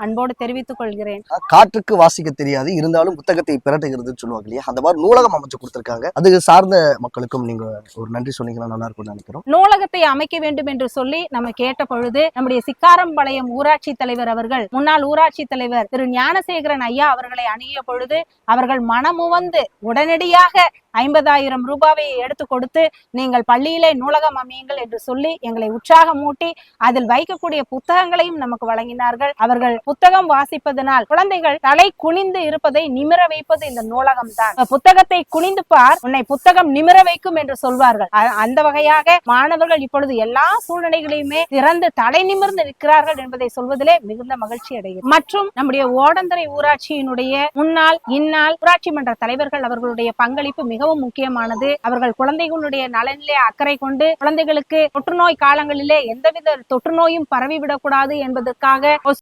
அன்போடு தெரிவித்துக் கொள்கிறேன். காற்றுக்கு வாசிக்க தெரியாது, இருந்தாலும் புத்தகத்தை பிரட்டுகிறதுன்னு சொல்லுவாங்க இல்லையா, அந்த மாதிரி நூலகம் அமைச்சு கொடுத்திருக்காங்க. அது சார்ந்த மக்களுக்கும் நீங்க ஒரு நன்றி சொன்னீங்கன்னா நல்லா இருக்கும்னு நினைக்கிறோம். நூலகத்தை அமைக்க வேண்டும் என்று சொல்லி நம்ம கேட்ட பொழுது நம்முடைய சிக்காரம்பாளையம் ஊராட்சி தலைவர் அவர்கள், முன்னாள் ஊராட்சி தலைவர் திரு ஞானசேகரன் ஐயா அவர்களை அணுகிய பொழுது அவர்கள் மனமுவந்து உடனடியாக 50,000 ரூபாயை எடுத்து கொடுத்து நீங்கள் பள்ளியிலே நூலகம் அமையுங்கள் என்று சொல்லி எங்களை உற்சாகமூட்டி அதில் வைக்கக்கூடிய புத்தகங்களையும் நமக்கு வழங்கினார்கள். அவர்கள் புத்தகம் வாசிப்பதனால் குழந்தைகள் தலை குனிந்து இருப்பதை நிமிர வைப்பது இந்த நூலகம் தான். புத்தகத்தை குனிந்து பார், உன்னை புத்தகம் நிமிர வைக்கும் என்று சொல்வார்கள். அந்த வகையாக மாணவர்கள் இப்பொழுது எல்லா சூழ்நிலைகளையுமே திறந்து தலை நிமிர்ந்து இருக்கிறார்கள் என்பதை சொல்வதிலே மிகுந்த மகிழ்ச்சி அடைகிறது. மற்றும் நம்முடைய ஓடந்துறை ஊராட்சியினுடைய முன்னாள் இந்நாள் ஊராட்சி மன்ற தலைவர்கள் அவர்களுடைய பங்களிப்பு மிகவும் முக்கியமானது. அவர்கள் குழந்தைகளுடைய நலனிலே அக்கறை கொண்டு குழந்தைகளுக்கு தொற்றுநோய் காலங்களிலே எந்தவித தொற்று நோயும் பரவிவிடக்கூடாது என்பதற்காக